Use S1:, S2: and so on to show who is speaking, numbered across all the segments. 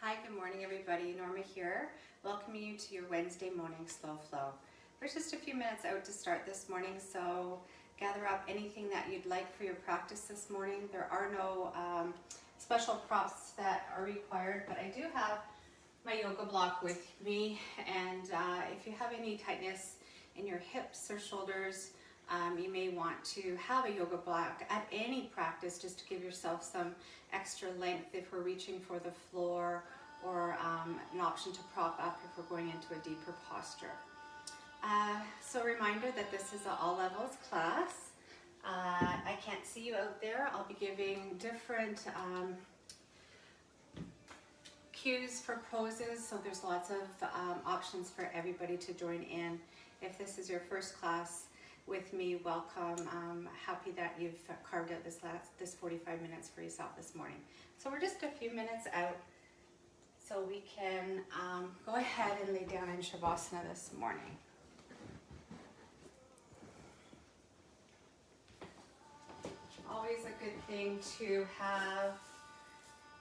S1: Hi, good morning everybody. Norma here, welcoming you to your Wednesday morning slow flow. There's just a few minutes out to start this morning, so gather up anything that you'd like for your practice this morning. There are no special props that are required, but I do have my yoga block with me, and if you have any tightness in your hips or shoulders, you may want to have a yoga block at any practice just to give yourself some extra length if we're reaching for the floor, or an option to prop up if we're going into a deeper posture. So a reminder that this is an all levels class. I can't see you out there. I'll be giving different cues for poses, so there's lots of options for everybody to join in. If this is your first class with me, welcome. I'm happy that you've carved out this 45 minutes for yourself this morning. So we're just a few minutes out, so we can go ahead and lay down in Shavasana this morning. Always a good thing to have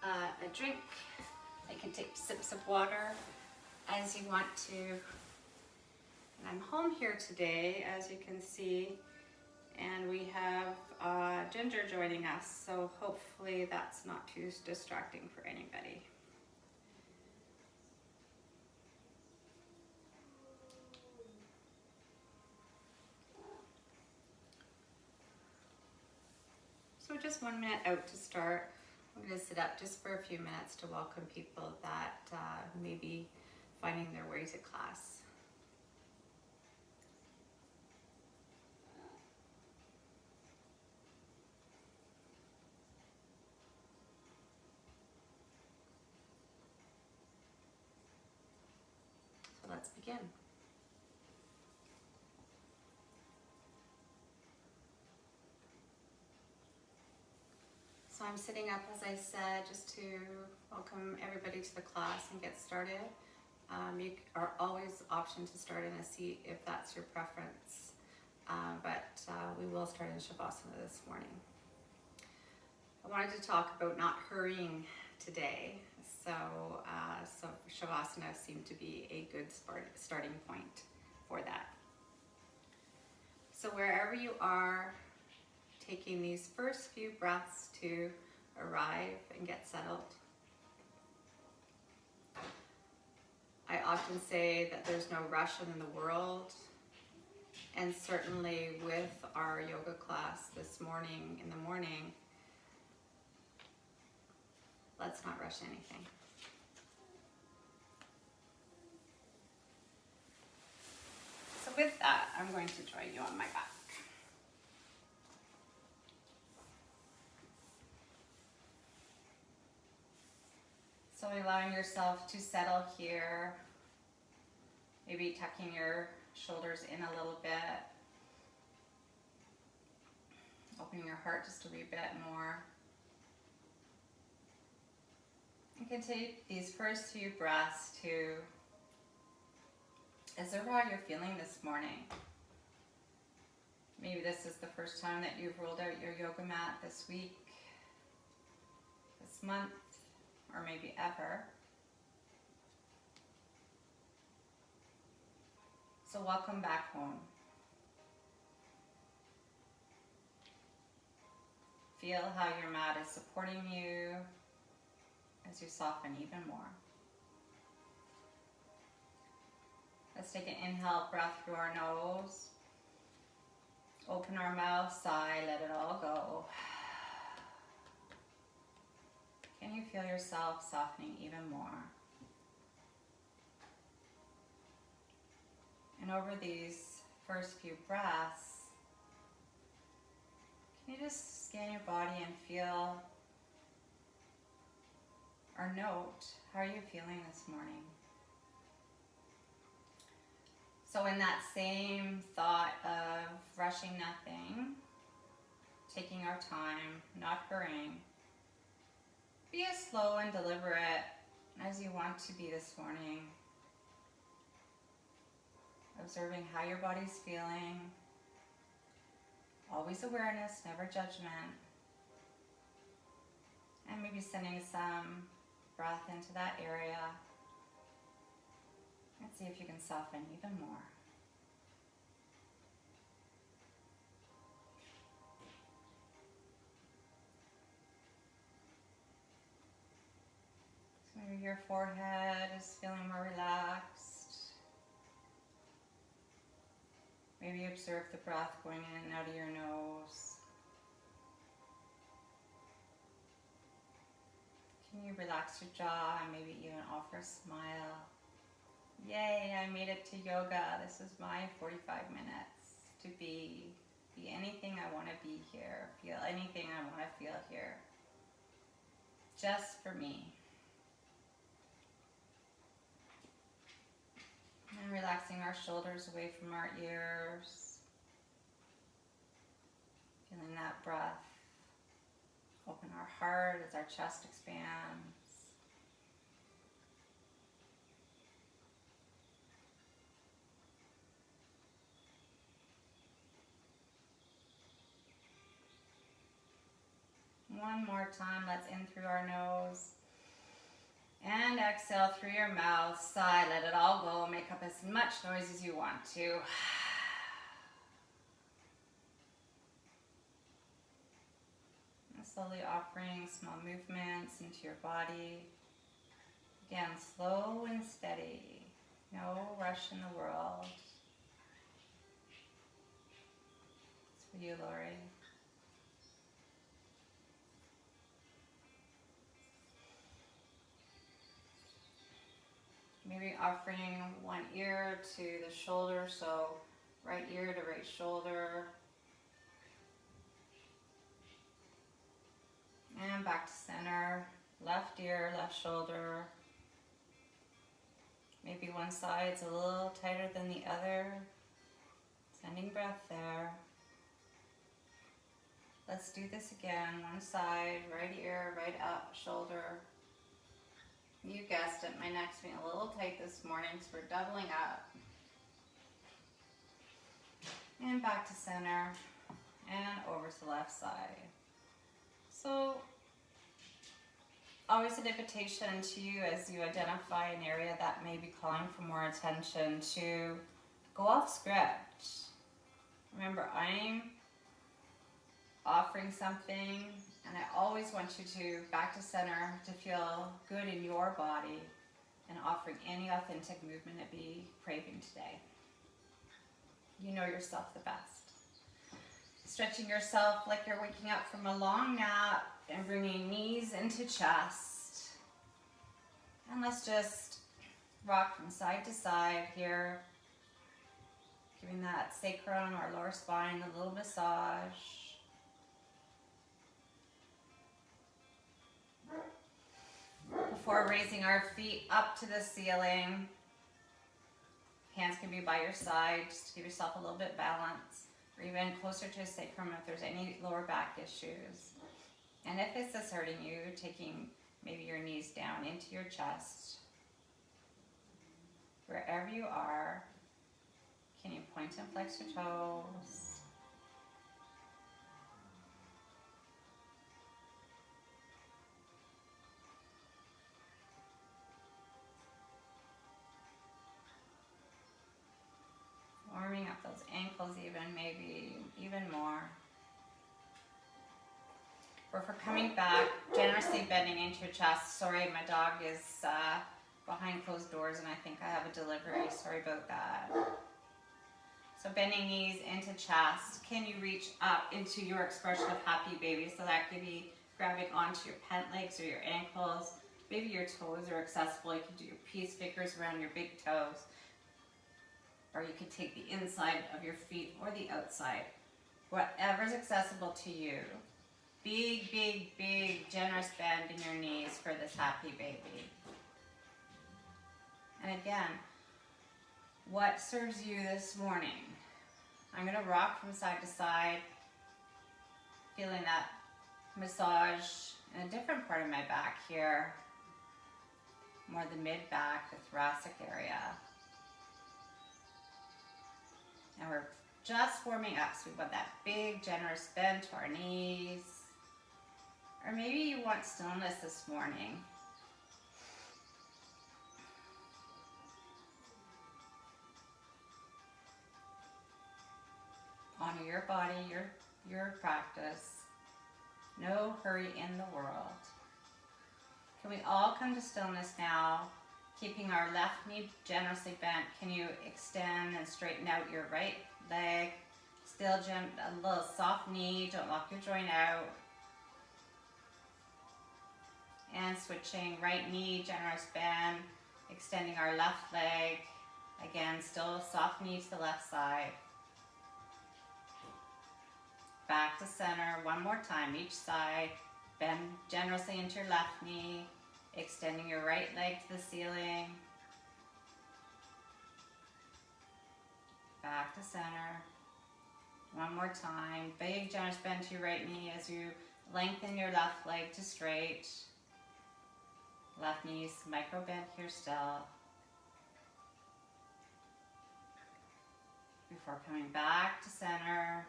S1: a drink. You can take sips of water as you want to. And I'm home here today, as you can see, and we have Ginger joining us, so hopefully that's not too distracting for anybody. So just 1 minute out to start. I'm going to sit up just for a few minutes to welcome people that may be finding their way to class. So let's begin. So I'm sitting up, as I said, just to welcome everybody to the class and get started. You are always option to start in a seat if that's your preference, but we will start in Shavasana this morning. I wanted to talk about not hurrying today, so Shavasana seemed to be a good starting point for that. So wherever you are, taking these first few breaths to arrive and get settled. I often say that there's no rush in the world, and certainly with our yoga class this morning, in the morning, let's not rush anything. So with that, I'm going to join you on my back. So allowing yourself to settle here, maybe tucking your shoulders in a little bit, opening your heart just a wee bit more. You can take these first few breaths to observe how you're feeling this morning. Maybe this is the first time that you've rolled out your yoga mat this week, this month, or maybe ever. So welcome back home. Feel how your mat is supporting you as you soften even more. Let's take an inhale breath through our nose. Open our mouth, sigh, let it all go. Can you feel yourself softening even more? And over these first few breaths, can you just scan your body and feel or note, how are you feeling this morning? So in that same thought of rushing nothing, taking our time, not hurrying, be as slow and deliberate as you want to be this morning. Observing how your body's feeling. Always awareness, never judgment. And maybe sending some breath breath into that area. Let's see if you can soften even more. So maybe your forehead is feeling more relaxed. Maybe observe the breath going in and out of your nose. Can you relax your jaw and maybe even offer a smile? Yay, I made it to yoga. This is my 45 minutes to be anything I want to be here, feel anything I want to feel here. Just for me. And relaxing our shoulders away from our ears. Feeling that breath. Open our heart as our chest expands. One more time, let's in through our nose. And exhale through your mouth, sigh, let it all go. Make up as much noise as you want to. And slowly offering small movements into your body. Again, slow and steady. No rush in the world. It's for you, Lori. Maybe offering one ear to the shoulder, so right ear to right shoulder. And back to center, left ear, left shoulder. Maybe one side's a little tighter than the other. Sending breath there. Let's do this again. One side, right ear, right up, shoulder. You guessed it, my neck's being a little tight this morning, so we're doubling up. And back to center, and over to the left side. So, always an invitation to you as you identify an area that may be calling for more attention to go off script. Remember, I'm offering something, and I always want you to back to center to feel good in your body and offering any authentic movement it be craving today. You know yourself the best. Stretching yourself like you're waking up from a long nap and bringing knees into chest. And let's just rock from side to side here. Giving that sacrum or lower spine a little massage. Before raising our feet up to the ceiling, hands can be by your side, just to give yourself a little bit balance, or even closer to the sacrum if there's any lower back issues. And if this is hurting you, taking maybe your knees down into your chest. Wherever you are, can you point and flex your toes? Warming up those ankles even, maybe even more. Or if we're coming back, generously bending into your chest. Sorry, my dog is behind closed doors and I think I have a delivery. Sorry about that. So bending knees into chest. Can you reach up into your expression of happy baby? So that could be grabbing onto your pant legs or your ankles. Maybe your toes are accessible. You can do your peace fingers around your big toes. Or you could take the inside of your feet or the outside. Whatever's accessible to you. Big, big, big, generous bend in your knees for this happy baby. And again, what serves you this morning? I'm going to rock from side to side, feeling that massage in a different part of my back here, more the mid-back, the thoracic area. And we're just warming up, so we want that big, generous bend to our knees. Or maybe you want stillness this morning. your body, your practice. No hurry in the world. Can we all come to stillness now, keeping our left knee generously bent? Can you extend and straighten out your right leg? Still a little soft knee, don't lock your joint out. And switching, right knee, generous bend, extending our left leg. Again, still soft knee to the left side. Back to center, one more time, each side. Bend generously into your left knee, extending your right leg to the ceiling. Back to center. One more time. Big generous bend to your right knee as you lengthen your left leg to straight. Left knee, micro bend here still. Before coming back to center.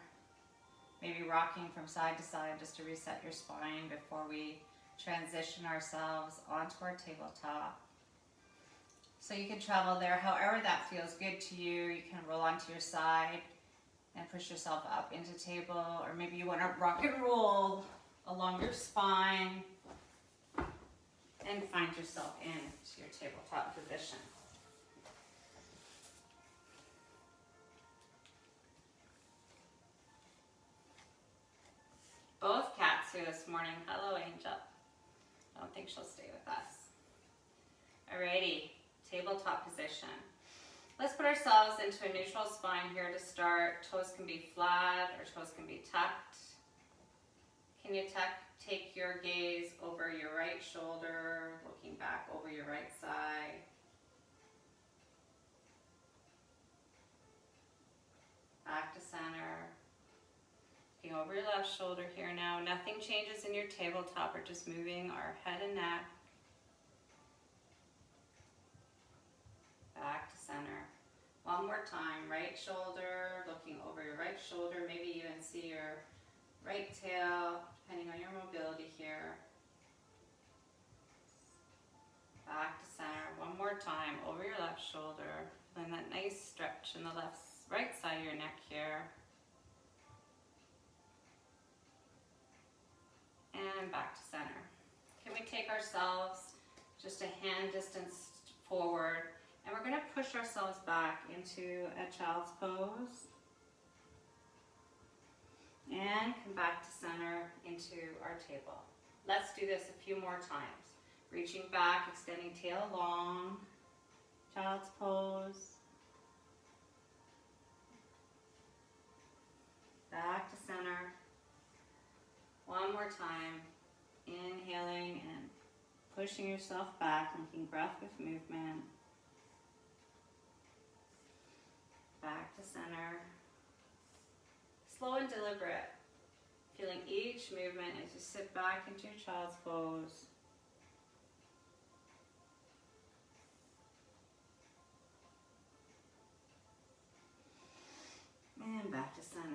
S1: Maybe rocking from side to side just to reset your spine before we transition ourselves onto our tabletop. So you can travel there however that feels good to you. You can roll onto your side and push yourself up into table, or maybe you want to rock and roll along your spine and find yourself into your tabletop position. Both cats here this morning. Hello, Angel. I don't think she'll stay with us. Alrighty, tabletop position. Let's put ourselves into a neutral spine here to start. Toes can be flat or toes can be tucked. Can you take your gaze over your right shoulder, looking back over your right side. Back to center. Looking over your left shoulder here now. Nothing changes in your tabletop. We're just moving our head and neck. Back to center. One more time. Right shoulder, looking over your right shoulder. Maybe even see your right tail, depending on your mobility here. Back to center. One more time. Over your left shoulder. Feeling that nice stretch in the right side of your neck here. And back to center. Can we take ourselves just a hand distance forward, and we're going to push ourselves back into a child's pose and come back to center into our table. Let's do this a few more times. Reaching back, extending tail long, child's pose. Back to center. One more time, inhaling and pushing yourself back, linking breath with movement. Back to center. Slow and deliberate, feeling each movement as you sit back into your child's pose. And back to center.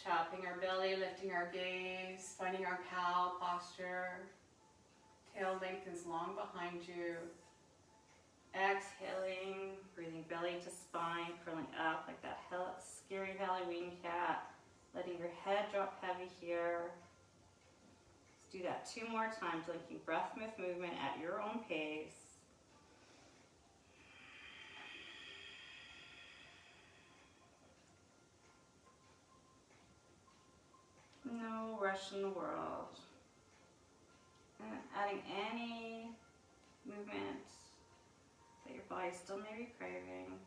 S1: Chopping our belly, lifting our gaze, finding our cow posture. Tail lengthens long behind you. Exhaling, breathing belly to spine, curling up like that scary Halloween cat. Letting your head drop heavy here. Let's do that 2 more times, linking breath with movement at your own pace. No rush in the world. And adding any movement that your body still may be craving.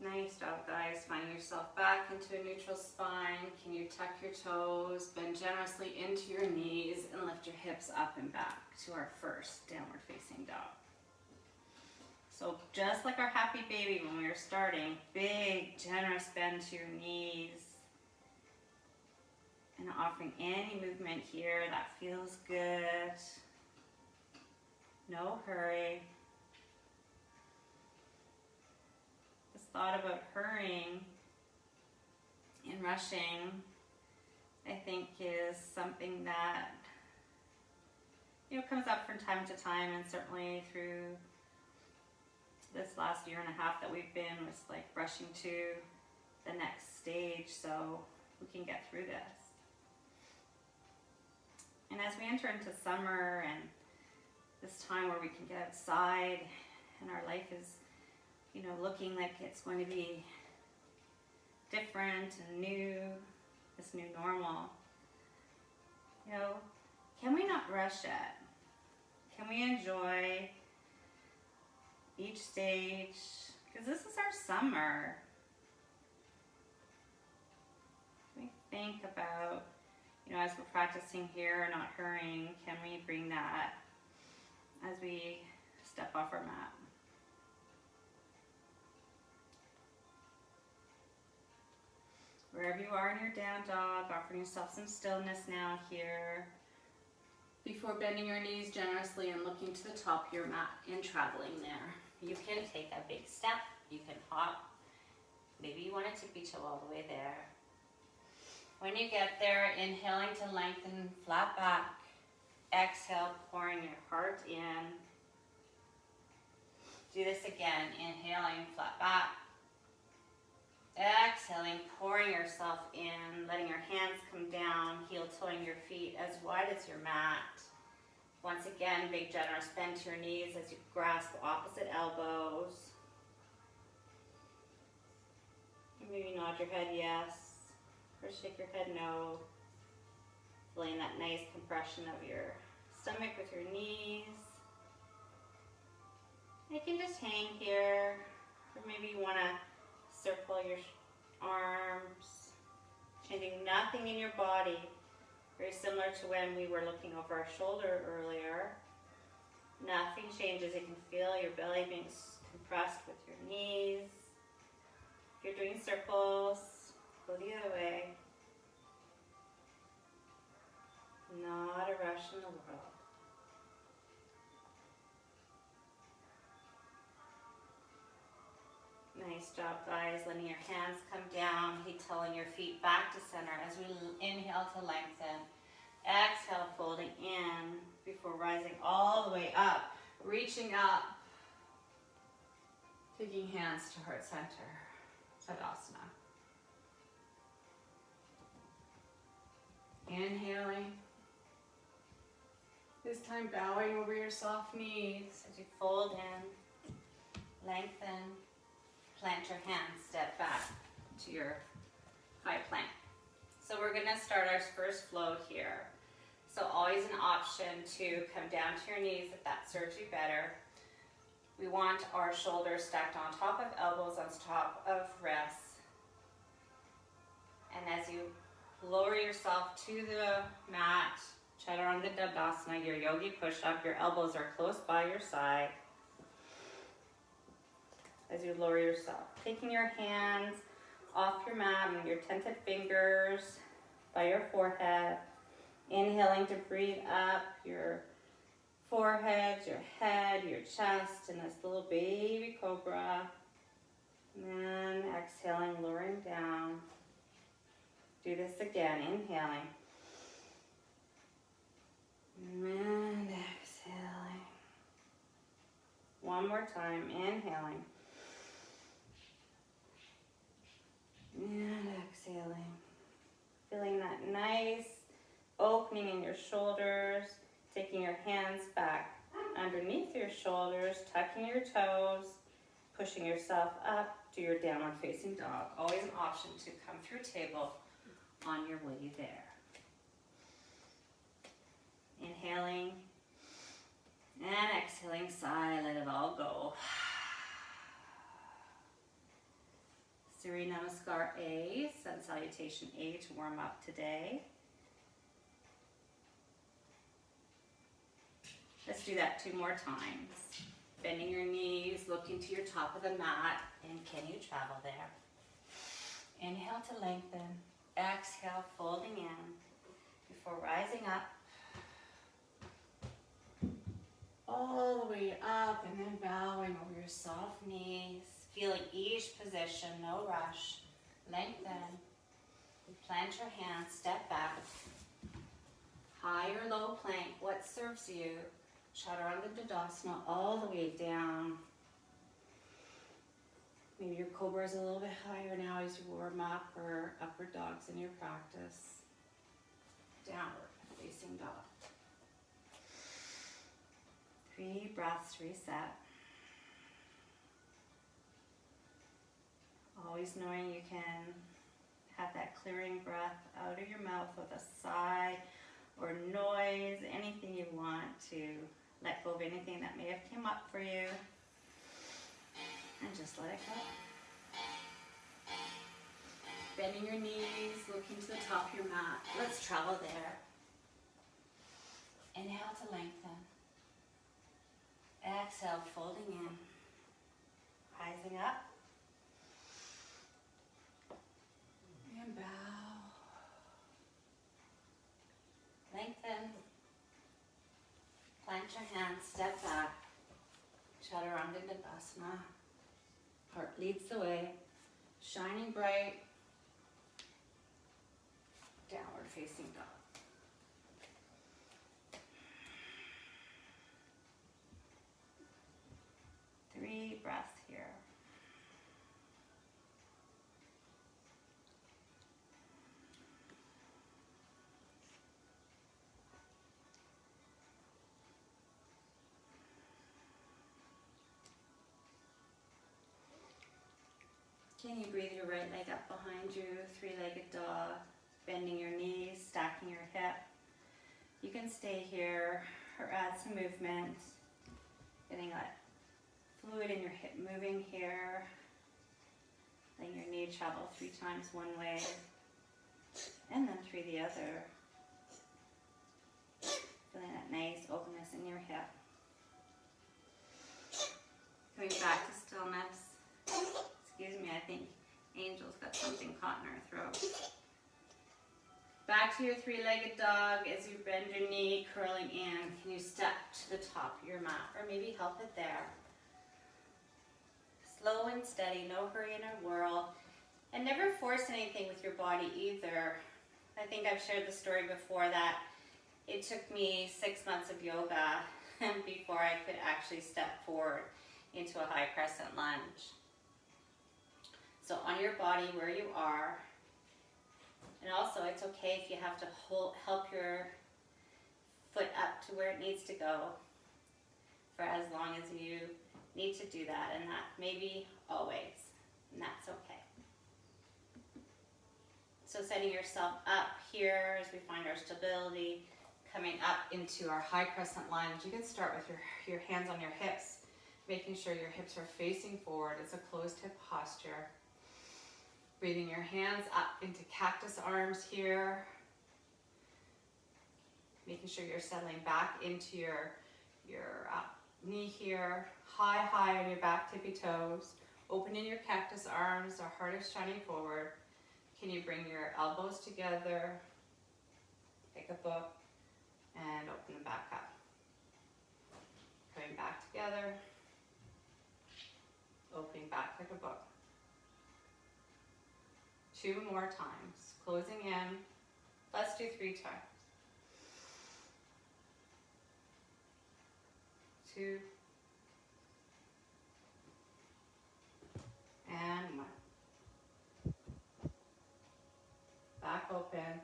S1: Nice job, guys. Finding yourself back into a neutral spine. Can you tuck your toes, bend generously into your knees, and lift your hips up and back to our first downward facing dog. So just like our happy baby when we were starting, big, generous bend to your knees. And offering any movement here that feels good. No hurry. thought about hurrying and rushing, I think, is something that, comes up from time to time, and certainly through this last year and a half that we've been with like rushing to the next stage so we can get through this. And as we enter into summer and this time where we can get outside and our life is, looking like it's going to be different and new, this new normal, can we not rush it? Can we enjoy each stage? Because this is our summer. We think about, as we're practicing here, not hurrying, can we bring that as we step off our mat? Wherever you are in your down dog, offering yourself some stillness now here, before bending your knees generously and looking to the top of your mat and traveling there. You can take a big step, you can hop, maybe you want to tippy toe all the way there. When you get there, inhaling to lengthen, flat back, exhale, pouring your heart in. Do this again, inhaling, flat back, exhaling, pouring yourself in, letting your hands come down, heel-toeing your feet as wide as your mat. Once again, big generous bend to your knees as you grasp the opposite elbows. Maybe nod your head yes, or shake your head no. Feeling that nice compression of your stomach with your knees. You can just hang here, or maybe you want to circle your arms, changing nothing in your body. Very similar to when we were looking over our shoulder earlier. Nothing changes. You can feel your belly being compressed with your knees. If you're doing circles, go the other way. Not a rush in the world. Nice job, guys. Letting your hands come down, heel-toeing your feet back to center as we inhale to lengthen. Exhale, folding in before rising all the way up, reaching up, taking hands to heart center, Shavasana. Inhaling. This time bowing over your soft knees as you fold in, lengthen. Plant your hands, step back to your high plank. So we're gonna start our first flow here. So always an option to come down to your knees if that serves you better. We want our shoulders stacked on top of elbows, on top of wrists. And as you lower yourself to the mat, Chaturanga Dandasana, your yogi push-up, your elbows are close by your side. As you lower yourself, taking your hands off your mat and your tented fingers by your forehead, inhaling to breathe up your forehead, your head, your chest in this little baby cobra, and then exhaling, lowering down. Do this again, inhaling, and exhaling. One more time, inhaling. And exhaling. Feeling that nice opening in your shoulders, taking your hands back underneath your shoulders, tucking your toes, pushing yourself up to your downward facing dog. Always an option to come through table on your way there. Inhaling and exhaling, sigh, let it all go. Surya Namaskar A, Sun Salutation A to warm up today. Let's do that 2 more times. Bending your knees, looking to your top of the mat, and can you travel there? Inhale to lengthen, exhale, folding in before rising up. All the way up and then bowing over your soft knees. feeling each position, no rush. Lengthen. Plant your hands, step back. High or low plank, what serves you? Chaturanga Dandasana all the way down. Maybe your cobra is a little bit higher now as you warm up, or upward dogs in your practice. Downward facing dog. 3 breaths, reset. Always knowing you can have that clearing breath out of your mouth with a sigh or noise, anything you want to let go of anything that may have come up for you, and just let it go. Bending your knees, looking to the top of your mat. Let's travel there. Inhale to lengthen. Exhale, folding in. Rising up. And bow. Lengthen. Plant your hands, step back. Chaturanga Dandasana. Heart leads the way. Shining bright. Downward facing dog. Three breaths here. Can you breathe your right leg up behind you, three-legged dog, bending your knees, stacking your hip. You can stay here or add some movement, getting that fluid in your hip moving here, letting your knee travel 3 times one way, and then 3 the other. Feeling that nice openness in your hip. Coming back to stillness. Excuse me, I think Angel's got something caught in her throat. Back to your three-legged dog as you bend your knee, curling in. Can you step to the top of your mat, or maybe help it there? Slow and steady, no hurry in a whirl. And never force anything with your body either. I think I've shared the story before that it took me 6 months of yoga before I could actually step forward into a high crescent lunge. So on your body where you are, and also it's okay if you have to help your foot up to where it needs to go for as long as you need to do that, and that maybe always, and that's okay. So setting yourself up here as we find our stability, coming up into our high crescent lunge. You can start with your hands on your hips, making sure your hips are facing forward. It's a closed hip posture. Breathing your hands up into cactus arms here. Making sure you're settling back into your knee here. High on your back tippy toes. Opening your cactus arms, our heart is shining forward. Can you bring your elbows together? Pick a book and open them back up. Coming back together. Opening back like a book. 2 more times. Closing in. Let's do 3 times. 2. And 1. Back open.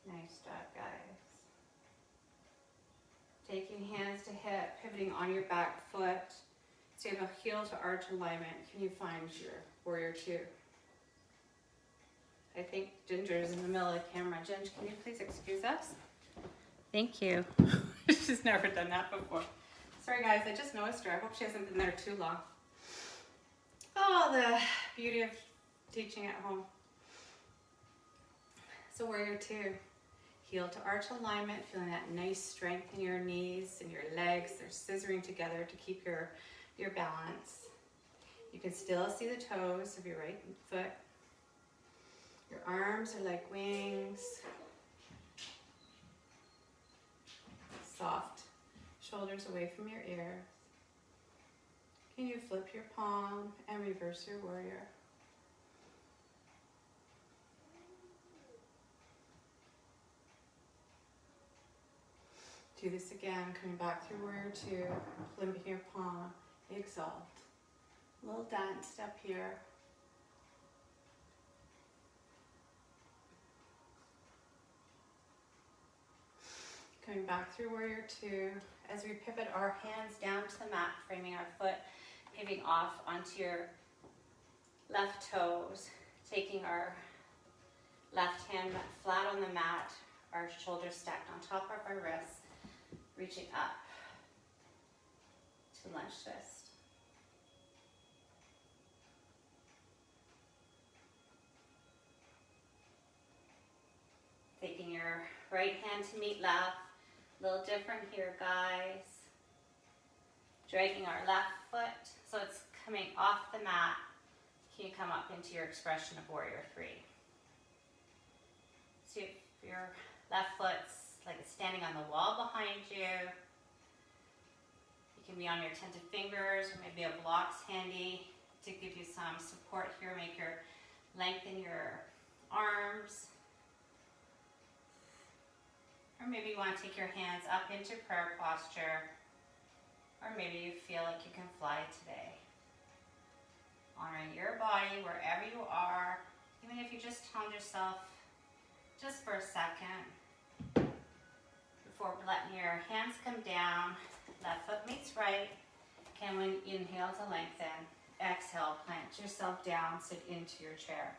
S1: Nice job, guys. Taking hands to hip, pivoting on your back foot. So you have a heel to arch alignment. Can you find your warrior 2? I think Ginger is in the middle of the camera. Ginger, can you please excuse us? Thank you. She's never done that before. Sorry guys, I just noticed her. I hope she hasn't been there too long. Oh, the beauty of teaching at home. So warrior 2. Heel to arch alignment, feeling that nice strength in your knees and your legs. They're scissoring together to keep your balance. You can still see the toes of your right foot. Your arms are like wings. Soft shoulders away from your ears. Can you flip your palm and reverse your warrior? Do this again, coming back through warrior two, flipping your palm, exalt. Little dance step here. Coming back through warrior two, as we pivot our hands down to the mat, framing our foot, pivoting off onto your left toes, taking our left hand flat on the mat, our shoulders stacked on top of our wrists, reaching up to lunge twist. Taking your right hand to meet left, a little different here, guys. Dragging our left foot so it's coming off the mat. Can you come up into your expression of warrior three? So if your left foot's like it's standing on the wall behind you. You can be on your tented fingers, or maybe a block's handy to give you some support here. Make your lengthen your arms. Or maybe you want to take your hands up into prayer posture. Or maybe you feel like you can fly today. Honoring your body wherever you are. Even if you just tone yourself just for a second. Before letting your hands come down, left foot meets right. Can we inhale to lengthen. Exhale, plant yourself down, sit into your chair.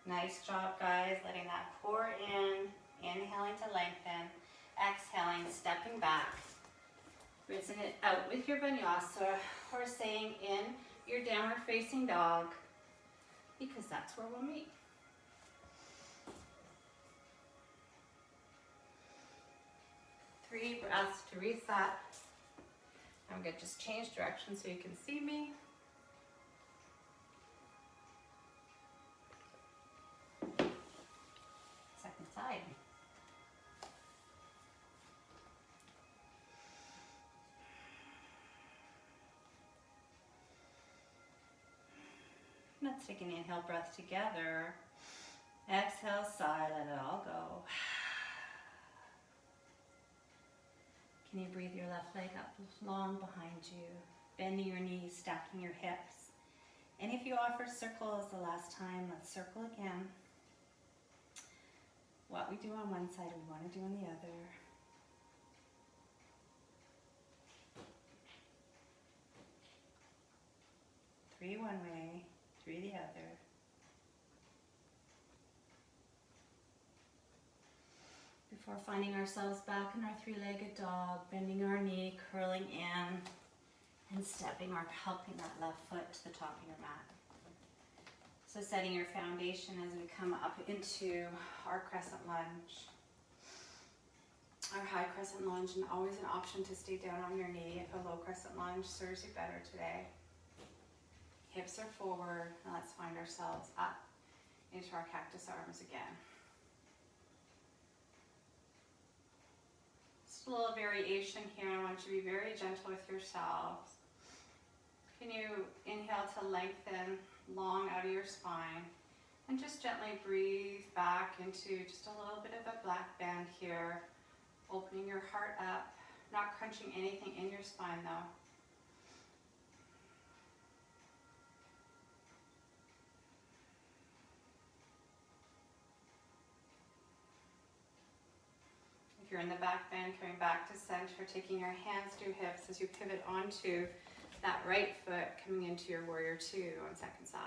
S1: Nice job, guys, letting that pour in, inhaling to lengthen, exhaling, stepping back, rinsing it out with your vinyasa, or staying in your downward facing dog, because that's where we'll meet. Three breaths to reset. I'm going to just change direction so you can see me. Second side. Let's take an inhale breath together. Exhale, sigh, let it all go. Can you breathe your left leg up long behind you, bending your knees, stacking your hips. And if you offer circle as the last time, let's circle again. What we do on one side, we want to do on the other. Three one way, three the other. Before finding ourselves back in our three-legged dog, bending our knee, curling in, and stepping or helping that left foot to the top of your mat. So setting your foundation as we come up into our crescent lunge. Our high crescent lunge, and always an option to stay down on your knee if a low crescent lunge serves you better today. Hips are forward, and let's find ourselves up into our cactus arms again. Just a little variation here. I want you to be very gentle with yourselves. Can you inhale to lengthen long out of your spine, and just gently breathe back into just a little bit of a black band here, opening your heart up, not crunching anything in your spine though. If you're in the back bend, coming back to center, taking your hands to hips as you pivot onto that right foot, coming into your warrior two on second side.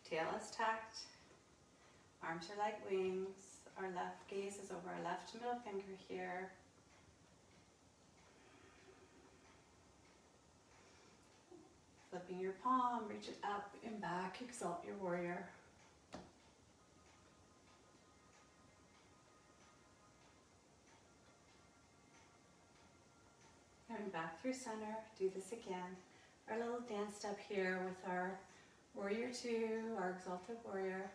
S1: Tail is tucked, arms are like wings, our left gaze is over our left middle finger here. Flipping your palm, reach it up and back, exalt your warrior. Coming and back through center. Do this again. Our little dance step here with our warrior two, our exalted warrior.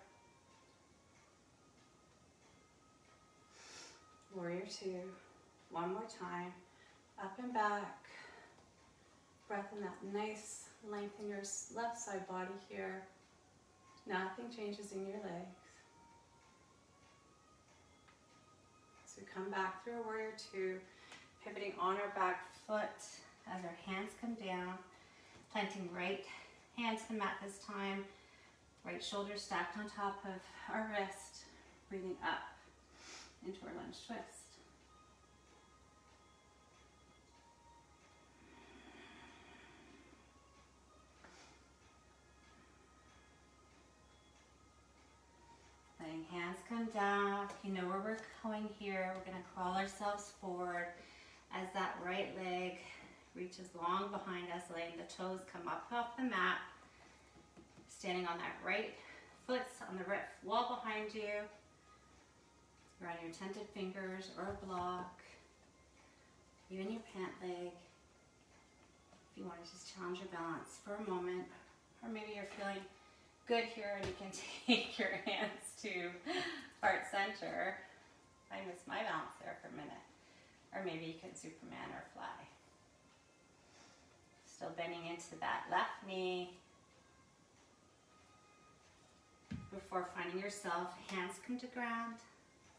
S1: Warrior two. One more time. Up and back. Breath in that nice length in your left side body here. Nothing changes in your legs. So we come back through a warrior two, pivoting on our back foot as our hands come down, planting right hand to the mat this time, right shoulder stacked on top of our wrist, breathing up into our lunge twist. Letting hands come down. You know where we're going here. We're going to crawl ourselves forward as that right leg reaches long behind us, letting the toes come up off the mat. Standing on that right foot on the right wall behind you. You're on your tented fingers or a block. Even your pant leg. If you want to just challenge your balance for a moment. Or maybe you're feeling good here and you can take your hands to heart center. I missed my balance there for a minute. Or maybe you can Superman or fly. Still bending into that left knee. Before finding yourself, hands come to ground.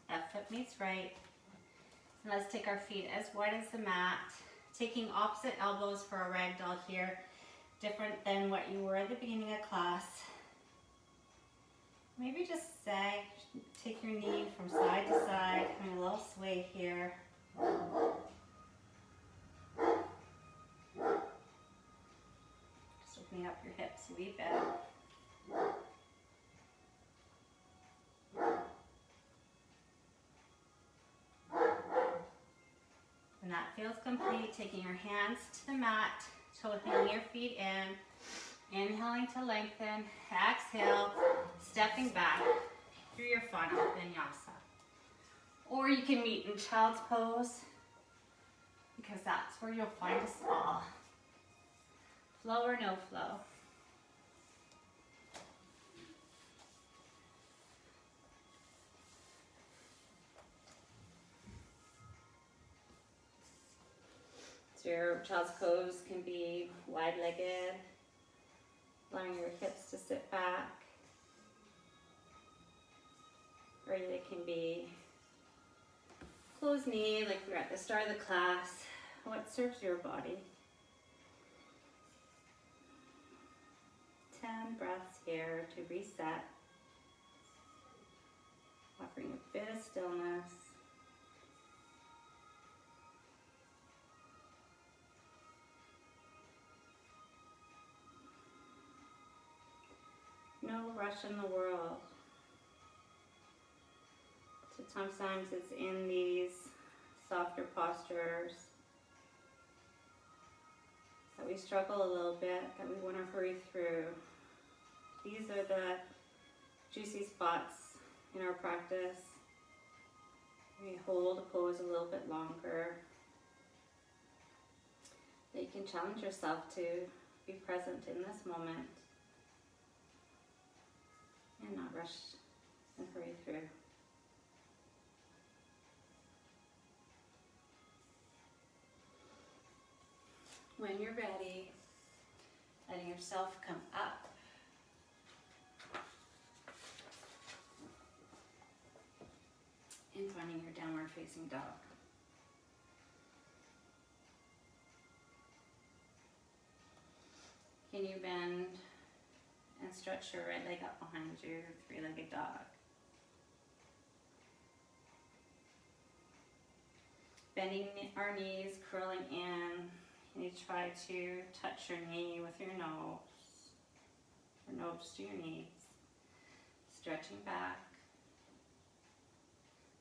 S1: Left foot meets right. And let's take our feet as wide as the mat. Taking opposite elbows for a ragdoll here. Different than what you were at the beginning of class. Maybe just sag, take your knee from side to side, having a little sway here. Just opening up your hips a wee bit. When that feels complete, taking your hands to the mat, toeing your feet in. Inhaling to lengthen, exhale, stepping back through your final vinyasa. Or you can meet in child's pose, because that's where you'll find a spa. Flow or no flow. So your child's pose can be wide-legged, allowing your hips to sit back, or they can be closed knee like we were at the start of the class. What serves your body? 10 breaths here to reset, offering a bit of stillness. No rush in the world. So sometimes it's in these softer postures that we struggle a little bit, that we want to hurry through. These are the juicy spots in our practice. We hold a pose a little bit longer. That you can challenge yourself to be present in this moment. And not rush and hurry through. When you're ready, letting yourself come up. And finding your downward facing dog. Can you bend and stretch your right leg up behind you, three-legged dog. Bending our knees, curling in. And you try to touch your knee with your nose, or nose to your knees. Stretching back.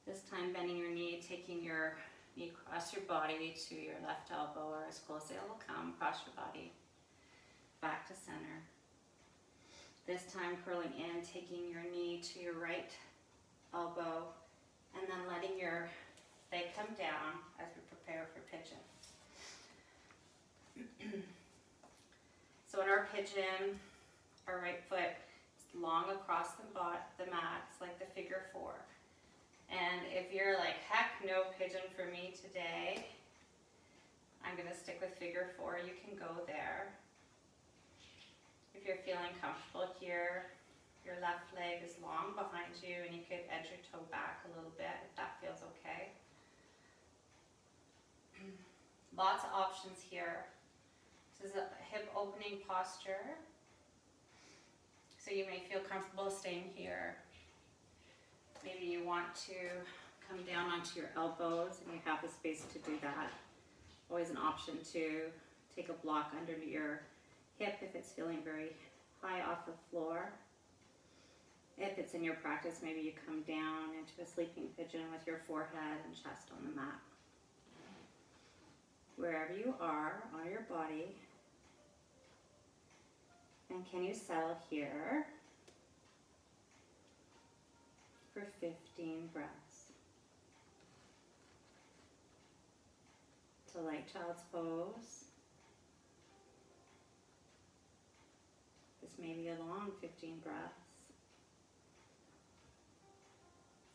S1: This time bending your knee, taking your knee across your body to your left elbow, or as close as it will come, across your body. Back to center. This time curling in, taking your knee to your right elbow, and then letting your leg come down as we prepare for pigeon. So in our pigeon, our right foot is long across the mat. It's like the figure 4. And if you're like, heck no, pigeon for me today, I'm going to stick with figure 4. You can go there. If you're feeling comfortable here, your left leg is long behind you and you could edge your toe back a little bit if that feels okay. Lots of options here. This is a hip opening posture. So you may feel comfortable staying here. Maybe you want to come down onto your elbows and you have the space to do that. Always an option to take a block under your hip if it's feeling very high off the floor. If it's in your practice, maybe you come down into a sleeping pigeon with your forehead and chest on the mat. Wherever you are on your body, and can you settle here for 15 breaths? To light child's pose. This may be a long 15 breaths.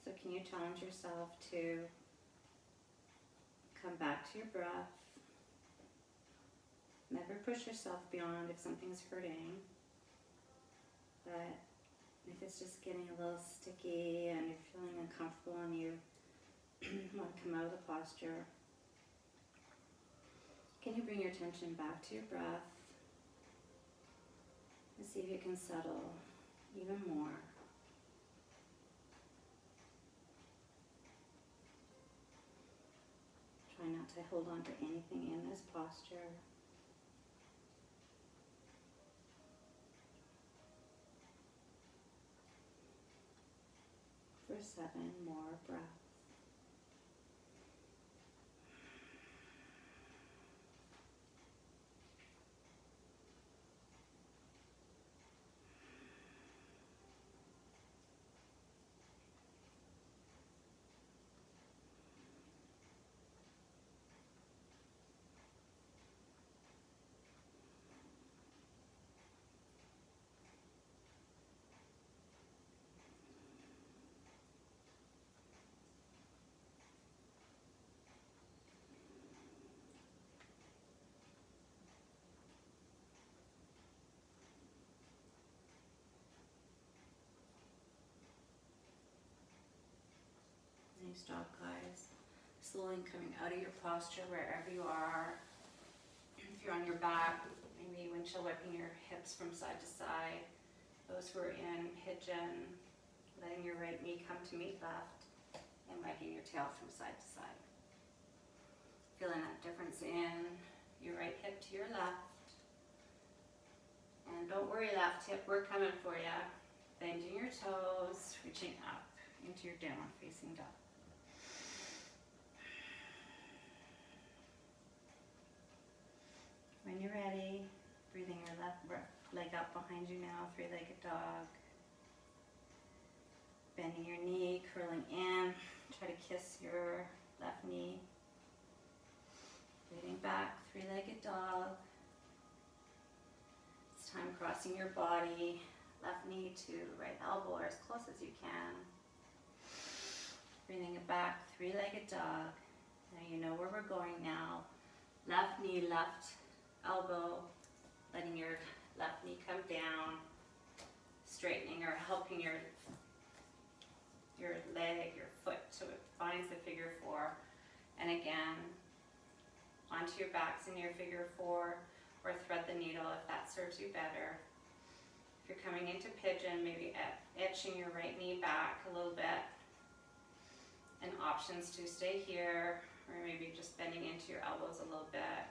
S1: So can you challenge yourself to come back to your breath? Never push yourself beyond if something's hurting. But if it's just getting a little sticky and you're feeling uncomfortable and you want to come out of the posture, can you bring your attention back to your breath and see if you can settle even more? Try not to hold on to anything in this posture. For 7 more breaths. Nice job, guys. Slowly coming out of your posture wherever you are. If you're on your back, maybe windshield wiping your hips from side to side. Those who are in pigeon, letting your right knee come to meet left and wagging your tail from side to side. Feeling that difference in your right hip to your left. And don't worry, left hip, we're coming for you. Bending your toes, reaching up into your downward facing dog. When you're ready, breathing your left leg up behind you now, 3-legged dog. Bending your knee, curling in. Try to kiss your left knee. Breathing back, 3-legged dog. It's time crossing your body, left knee to right elbow or as close as you can. Breathing it back, 3-legged dog. Now you know where we're going now. Left knee, left elbow, letting your left knee come down, straightening or helping your leg, your foot, so it finds the figure 4. And again, onto your backs in your figure 4, or thread the needle if that serves you better. If you're coming into pigeon, maybe etching your right knee back a little bit. And options to stay here, or maybe just bending into your elbows a little bit.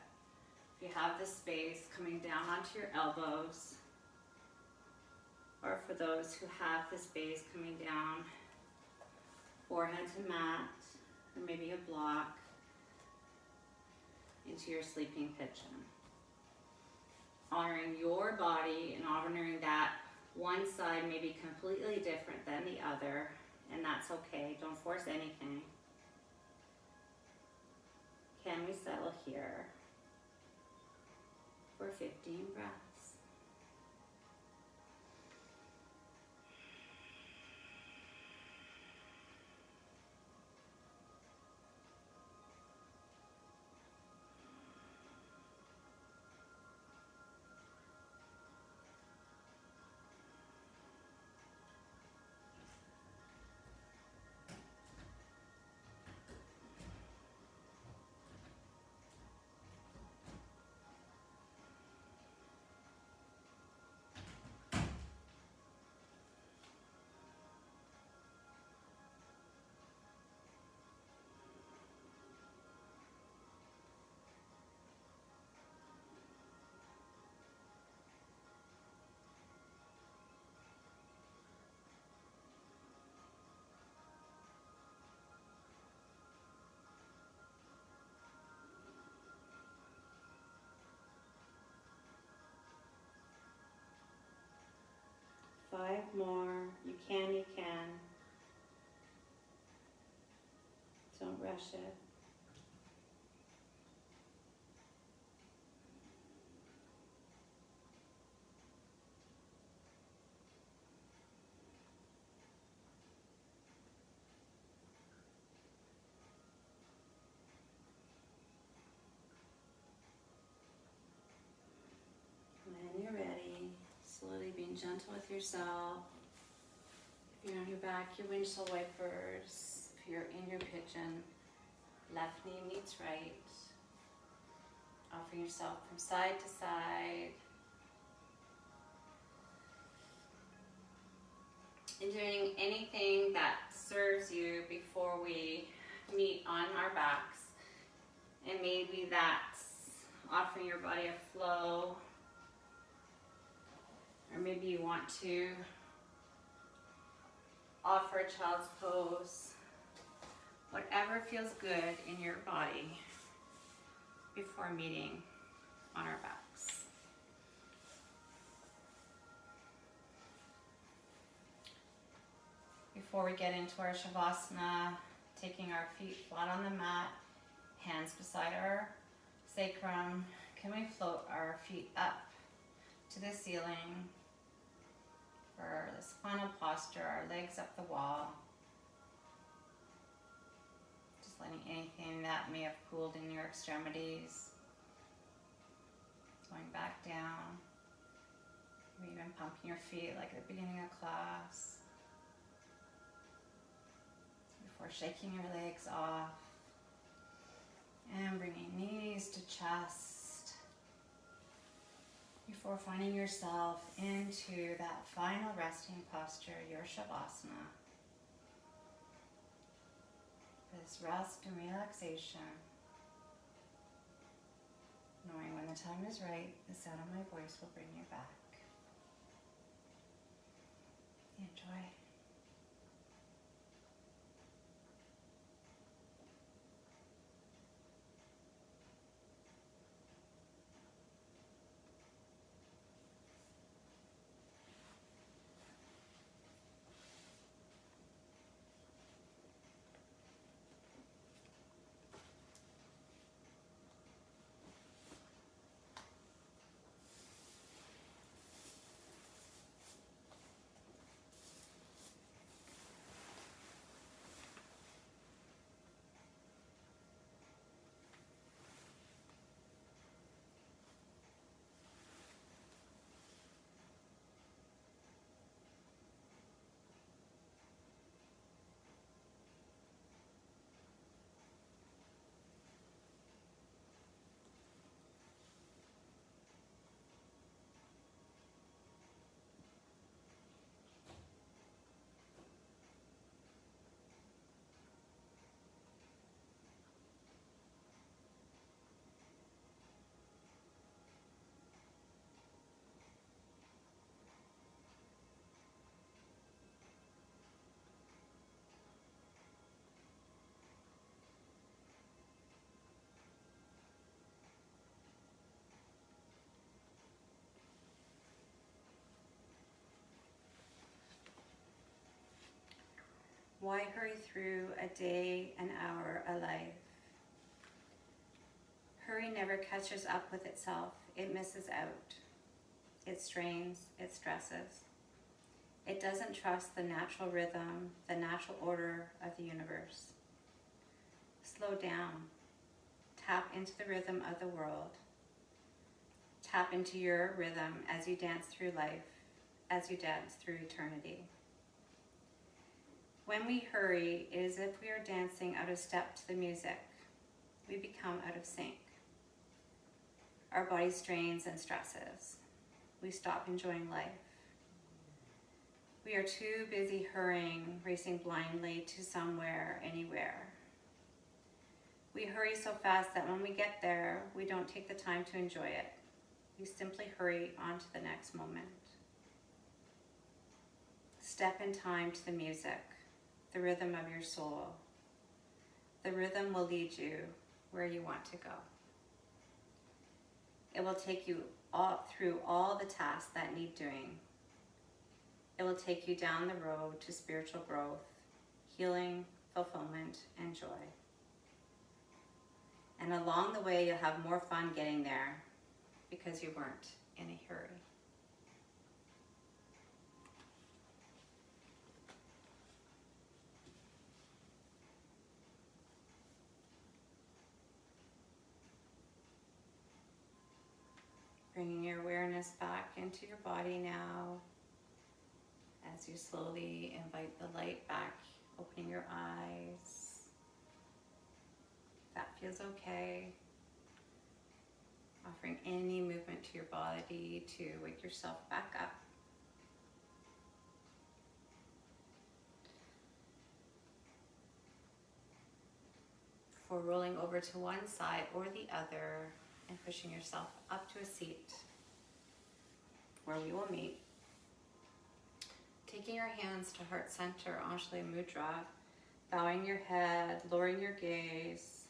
S1: If you have the space, coming down onto your elbows, or for those who have the space, coming down, forehead to mat, or maybe a block, into your sleeping pigeon. Honoring your body and honoring that one side may be completely different than the other, and that's okay. Don't force anything. Can we settle here for 15 breaths. Five more. You can, you can. Don't rush it. When you're ready, slowly being gentle with yourself. If you're on your back, your windshield wipers. If you're in your pigeon, left knee meets right. Offering yourself from side to side. And doing anything that serves you before we meet on our backs. And maybe that's offering your body a flow. Or maybe you want to offer a child's pose. Whatever feels good in your body before meeting on our backs. Before we get into our Shavasana, taking our feet flat on the mat, hands beside our sacrum, can we float our feet up to the ceiling for this final posture, our legs up the wall. Just letting anything that may have pooled in your extremities going back down. Maybe even pumping your feet like at the beginning of class. Before shaking your legs off. And bringing knees to chest. Before finding yourself into that final resting posture, your Shavasana. This rest and relaxation. Knowing when the time is right, the sound of my voice will bring you back. Enjoy. Why hurry through a day, an hour, a life? Hurry never catches up with itself. It misses out. It strains, it stresses. It doesn't trust the natural rhythm, the natural order of the universe. Slow down. Tap into the rhythm of the world. Tap into your rhythm as you dance through life, as you dance through eternity. When we hurry, it is as if we are dancing out of step to the music. We become out of sync. Our body strains and stresses. We stop enjoying life. We are too busy hurrying, racing blindly to somewhere, anywhere. We hurry so fast that when we get there, we don't take the time to enjoy it. We simply hurry on to the next moment. Step in time to the music, the rhythm of your soul. The rhythm will lead you where you want to go. It will take you through all the tasks that need doing. It will take you down the road to spiritual growth, healing, fulfillment, and joy. And along the way, you'll have more fun getting there because you weren't in a hurry. Bringing your awareness back into your body now as you slowly invite the light back, opening your eyes. If that feels okay. Offering any movement to your body to wake yourself back up. Before rolling over to one side or the other and pushing yourself up to a seat where we will meet. Taking your hands to heart center, Anjali Mudra, bowing your head, lowering your gaze,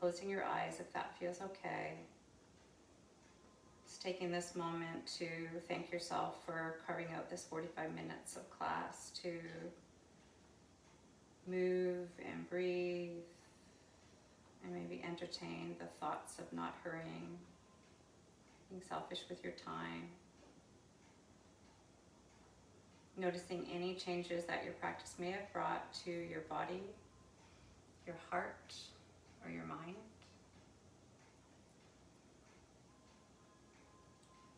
S1: closing your eyes if that feels okay. Just taking this moment to thank yourself for carving out this 45 minutes of class to move and breathe and maybe entertain the thoughts of not hurrying, being selfish with your time. Noticing any changes that your practice may have brought to your body, your heart, or your mind.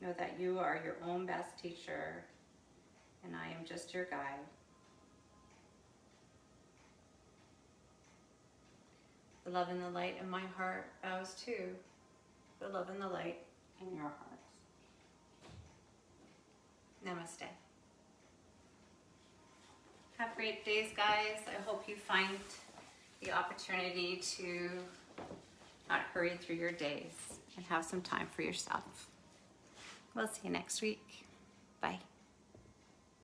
S1: Know that you are your own best teacher, and I am just your guide. The love and the light in my heart bows to the love and the light in your hearts. Namaste. Have great days, guys. I hope you find the opportunity to not hurry through your days and have some time for yourself. We'll see you next week. Bye.